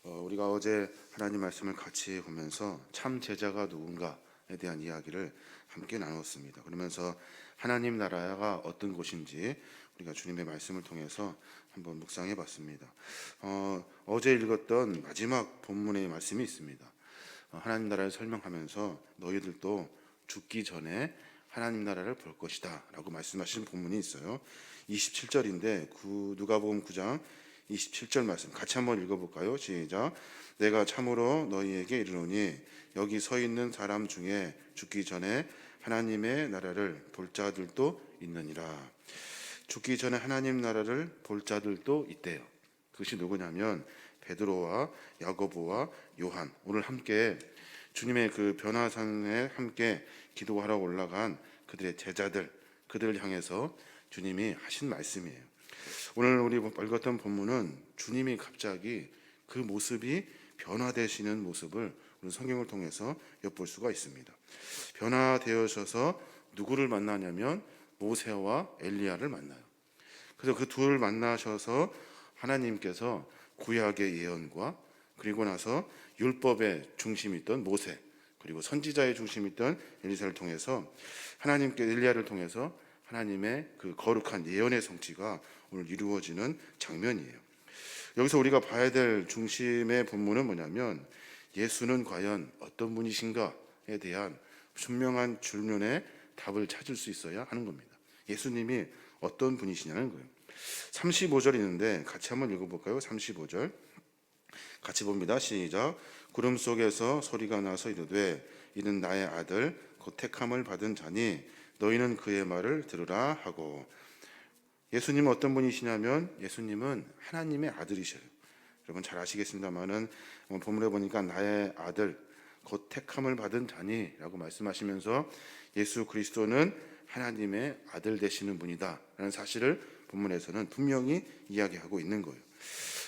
우리가 어제 하나님 말씀을 같이 보면서 참 제자가 누군가에 대한 이야기를 함께 나눴습니다. 그러면서 하나님 나라가 어떤 곳인지 우리가 주님의 말씀을 통해서 한번 묵상해 봤습니다. 어제 읽었던 마지막 본문의 말씀이 있습니다. 하나님 나라를 설명하면서 너희들도 죽기 전에 하나님 나라를 볼 것이다 라고 말씀하시는 본문이 있어요. 27절인데 누가복음 9장 27절 말씀 같이 한번 읽어볼까요? 시작. 내가 참으로 너희에게 이르노니 여기 서 있는 사람 중에 죽기 전에 하나님의 나라를 볼 자들도 있느니라. 죽기 전에 하나님 나라를 볼 자들도 있대요. 그것이 누구냐면 베드로와 야고보와 요한, 오늘 함께 주님의 그 변화산에 함께 기도하러 올라간 그들의 제자들, 그들을 향해서 주님이 하신 말씀이에요. 오늘 우리 읽었던 본문은 주님이 갑자기 그 모습이 변화되시는 모습을 우리 성경을 통해서 엿볼 수가 있습니다. 변화되어셔서 누구를 만나냐면 모세와 엘리야를 만나요. 그래서 그 둘을 만나셔서 하나님께서 구약의 예언과 그리고 나서 율법의 중심이 있던 모세, 그리고 선지자의 중심이 있던 엘리사를 통해서 하나님께 엘리야를 통해서 하나님의 그 거룩한 예언의 성취가 오늘 이루어지는 장면이에요. 여기서 우리가 봐야 될 중심의 본문은 뭐냐면 예수는 과연 어떤 분이신가에 대한 분명한 질문에 답을 찾을 수 있어야 하는 겁니다. 예수님이 어떤 분이시냐는 거예요. 35절 있는데 같이 한번 읽어볼까요? 35절 같이 봅니다. 시작. 구름 속에서 소리가 나서 이르되 이는 나의 아들 곧 택함을 받은 자니 너희는 그의 말을 들으라 하고. 예수님은 어떤 분이시냐면 예수님은 하나님의 아들이셔요. 여러분 잘 아시겠습니다만은 본문에 보니까 나의 아들 곧 택함을 받은 자니 라고 말씀하시면서 예수 그리스도는 하나님의 아들 되시는 분이다 라는 사실을 본문에서는 분명히 이야기하고 있는 거예요.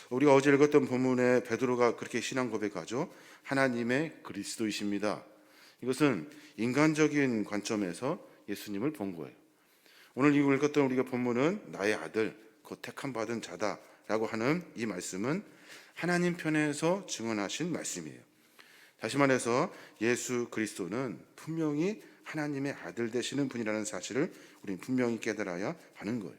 우리가 어제 읽었던 본문에 베드로가 그렇게 신앙 고백하죠. 하나님의 그리스도이십니다. 이것은 인간적인 관점에서 예수님을 본 거예요. 오늘 읽었던 우리가 본문은 나의 아들 곧 택함 받은 자다라고 하는 이 말씀은 하나님 편에서 증언하신 말씀이에요. 다시 말해서 예수 그리스도는 분명히 하나님의 아들 되시는 분이라는 사실을 우리는 분명히 깨달아야 하는 거예요.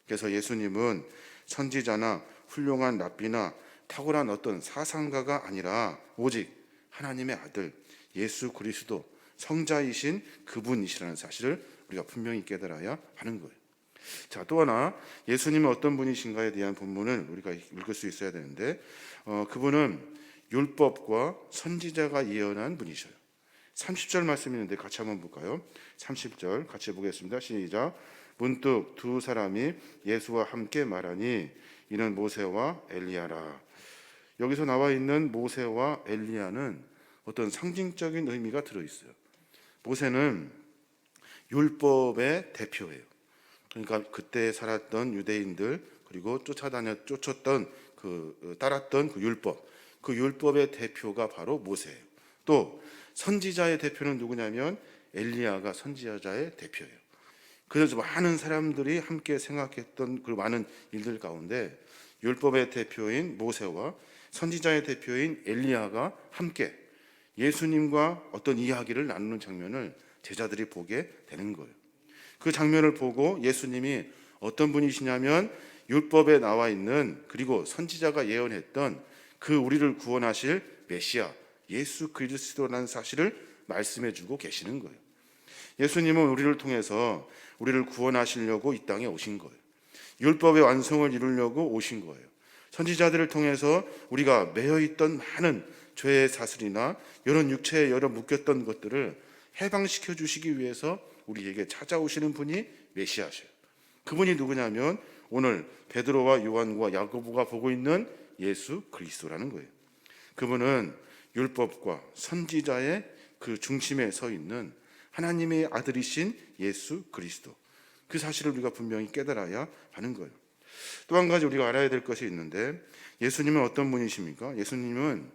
그래서 예수님은 선지자나 훌륭한 랍비나 탁월한 어떤 사상가가 아니라 오직 하나님의 아들 예수 그리스도 성자이신 그분이시라는 사실을 우리가 분명히 깨달아야 하는 거예요. 자, 또 하나 예수님은 어떤 분이신가에 대한 본문을 우리가 읽을 수 있어야 되는데 그분은 율법과 선지자가 예언한 분이셔요. 30절 말씀이 있는데 같이 한번 볼까요? 30절 같이 보겠습니다. 시작. 문득 두 사람이 예수와 함께 말하니 이는 모세와 엘리야라. 여기서 나와 있는 모세와 엘리야는 어떤 상징적인 의미가 들어있어요. 모세는 율법의 대표예요. 그러니까 그때 살았던 유대인들 그리고 쫓았던 따랐던 그 율법의 대표가 바로 모세예요. 또 선지자의 대표는 누구냐면 엘리야가 선지자의 대표예요. 그래서 많은 사람들이 함께 생각했던 그 많은 일들 가운데 율법의 대표인 모세와 선지자의 대표인 엘리야가 함께 예수님과 어떤 이야기를 나누는 장면을 제자들이 보게 되는 거예요. 그 장면을 보고 예수님이 어떤 분이시냐면 율법에 나와 있는 그리고 선지자가 예언했던 그 우리를 구원하실 메시아 예수 그리스도라는 사실을 말씀해 주고 계시는 거예요. 예수님은 우리를 통해서 우리를 구원하시려고 이 땅에 오신 거예요. 율법의 완성을 이루려고 오신 거예요. 선지자들을 통해서 우리가 매여있던 많은 죄의 사슬이나 이런 육체에 여러 묶였던 것들을 해방시켜 주시기 위해서 우리에게 찾아오시는 분이 메시아셔요. 그분이 누구냐면 오늘 베드로와 요한과 야고보가 보고 있는 예수 그리스도라는 거예요. 그분은 율법과 선지자의 그 중심에 서 있는 하나님의 아들이신 예수 그리스도, 그 사실을 우리가 분명히 깨달아야 하는 거예요. 또 한 가지 우리가 알아야 될 것이 있는데 예수님은 어떤 분이십니까? 예수님은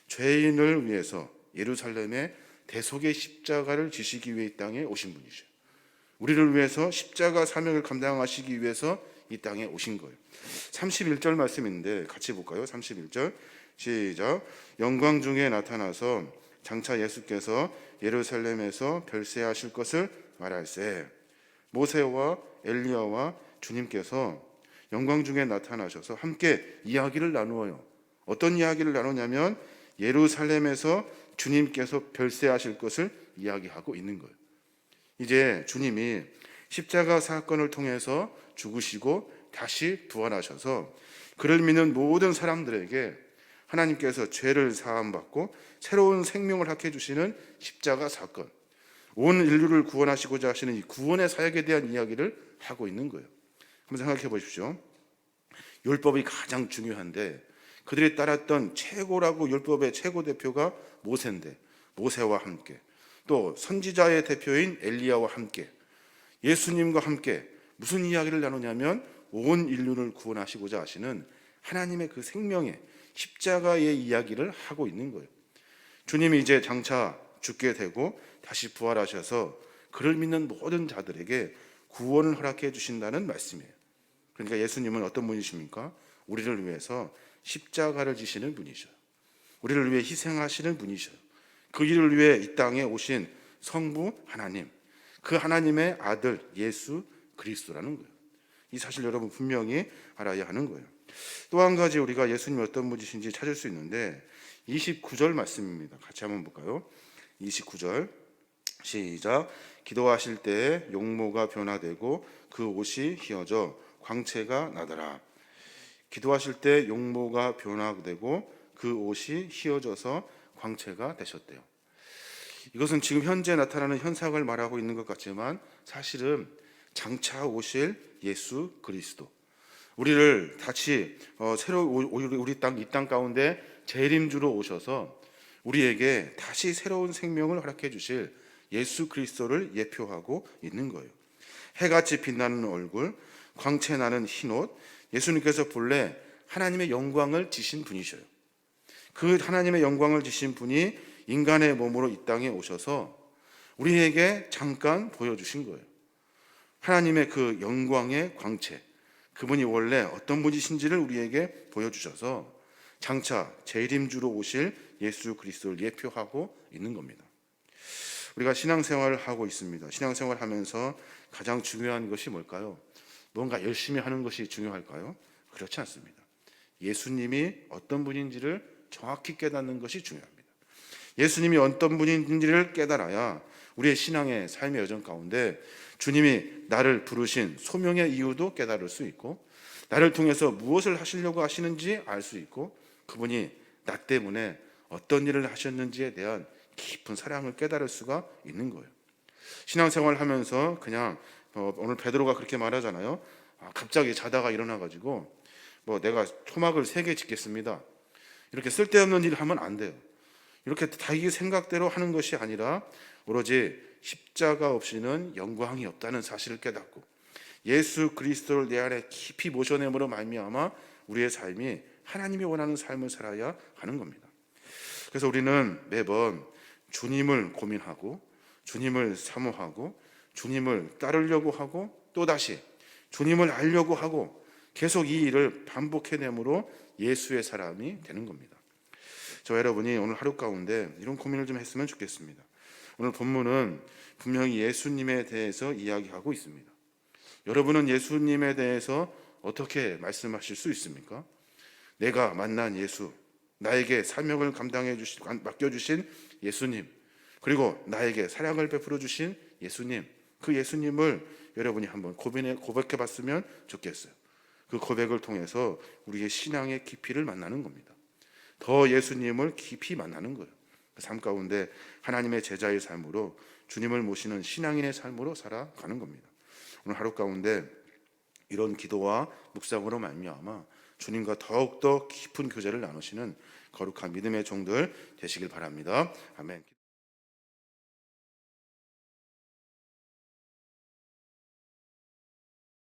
죄인을 위해서 예루살렘에 대속의 십자가를 지시기 위해 이 땅에 오신 분이셔요. 우리를 위해서 십자가 사명을 감당하시기 위해서 이 땅에 오신 거예요. 31절 말씀인데 같이 볼까요? 31절 시작. 영광 중에 나타나서 장차 예수께서 예루살렘에서 별세하실 것을 말할세. 모세와 엘리야와 주님께서 영광 중에 나타나셔서 함께 이야기를 나누어요. 어떤 이야기를 나누냐면 예루살렘에서 주님께서 별세하실 것을 이야기하고 있는 거예요. 이제 주님이 십자가 사건을 통해서 죽으시고 다시 부활하셔서 그를 믿는 모든 사람들에게 하나님께서 죄를 사함받고 새로운 생명을 갖게 해주시는 십자가 사건, 온 인류를 구원하시고자 하시는 이 구원의 사역에 대한 이야기를 하고 있는 거예요. 한번 생각해 보십시오. 율법이 가장 중요한데 그들이 따랐던 최고라고 율법의 최고 대표가 모세인데 모세와 함께 또 선지자의 대표인 엘리야와 함께 예수님과 함께 무슨 이야기를 나누냐면 온 인류를 구원하시고자 하시는 하나님의 그 생명의 십자가의 이야기를 하고 있는 거예요. 주님이 이제 장차 죽게 되고 다시 부활하셔서 그를 믿는 모든 자들에게 구원을 허락해 주신다는 말씀이에요. 그러니까 예수님은 어떤 분이십니까? 우리를 위해서 십자가를 지시는 분이셔요. 우리를 위해 희생하시는 분이셔요. 그 일을 위해 이 땅에 오신 성부 하나님, 그 하나님의 아들 예수 그리스도라는 거예요. 이 사실 여러분 분명히 알아야 하는 거예요. 또 한 가지 우리가 예수님이 어떤 분이신지 찾을 수 있는데 29절 말씀입니다. 같이 한번 볼까요? 29절 시작. 기도하실 때에 용모가 변화되고 그 옷이 휘어져 광채가 나더라. 기도하실 때 용모가 변화되고 그 옷이 휘어져서 광채가 되셨대요. 이것은 지금 현재 나타나는 현상을 말하고 있는 것 같지만 사실은 장차 오실 예수 그리스도, 우리를 다시 새로 우리 이 땅 가운데 재림주로 오셔서 우리에게 다시 새로운 생명을 허락해 주실 예수 그리스도를 예표하고 있는 거예요. 해같이 빛나는 얼굴, 광채 나는 흰옷, 예수님께서 본래 하나님의 영광을 지신 분이셔요. 그 하나님의 영광을 지신 분이 인간의 몸으로 이 땅에 오셔서 우리에게 잠깐 보여주신 거예요. 하나님의 그 영광의 광채, 그분이 원래 어떤 분이신지를 우리에게 보여주셔서 장차 재림주로 오실 예수 그리스도를 예표하고 있는 겁니다. 우리가 신앙생활을 하고 있습니다. 신앙생활을 하면서 가장 중요한 것이 뭘까요? 뭔가 열심히 하는 것이 중요할까요? 그렇지 않습니다. 예수님이 어떤 분인지를 정확히 깨닫는 것이 중요합니다. 예수님이 어떤 분인지를 깨달아야 우리의 신앙의 삶의 여정 가운데 주님이 나를 부르신 소명의 이유도 깨달을 수 있고 나를 통해서 무엇을 하시려고 하시는지 알 수 있고 그분이 나 때문에 어떤 일을 하셨는지에 대한 깊은 사랑을 깨달을 수가 있는 거예요. 신앙생활을 하면서 그냥 오늘 베드로가 그렇게 말하잖아요. 갑자기 자다가 일어나가지고 내가 토막을 3개 짓겠습니다. 이렇게 쓸데없는 일을 하면 안 돼요. 이렇게 자기 생각대로 하는 것이 아니라 오로지 십자가 없이는 영광이 없다는 사실을 깨닫고 예수 그리스도를 내 안에 깊이 모셔냄으로 말미암아 우리의 삶이 하나님이 원하는 삶을 살아야 하는 겁니다. 그래서 우리는 매번 주님을 고민하고 주님을 사모하고 주님을 따르려고 하고 또다시 주님을 알려고 하고 계속 이 일을 반복해내므로 예수의 사람이 되는 겁니다. 저 여러분이 오늘 하루 가운데 이런 고민을 좀 했으면 좋겠습니다. 오늘 본문은 분명히 예수님에 대해서 이야기하고 있습니다. 여러분은 예수님에 대해서 어떻게 말씀하실 수 있습니까? 내가 만난 예수, 나에게 사명을 맡겨주신 예수님, 그리고 나에게 사랑을 베풀어 주신 예수님, 그 예수님을 여러분이 한번 고백해 봤으면 좋겠어요. 그 고백을 통해서 우리의 신앙의 깊이를 만나는 겁니다. 더 예수님을 깊이 만나는 거예요. 그 삶 가운데 하나님의 제자의 삶으로 주님을 모시는 신앙인의 삶으로 살아가는 겁니다. 오늘 하루 가운데 이런 기도와 묵상으로 말미암아 주님과 더욱더 깊은 교제를 나누시는 거룩한 믿음의 종들 되시길 바랍니다. 아멘.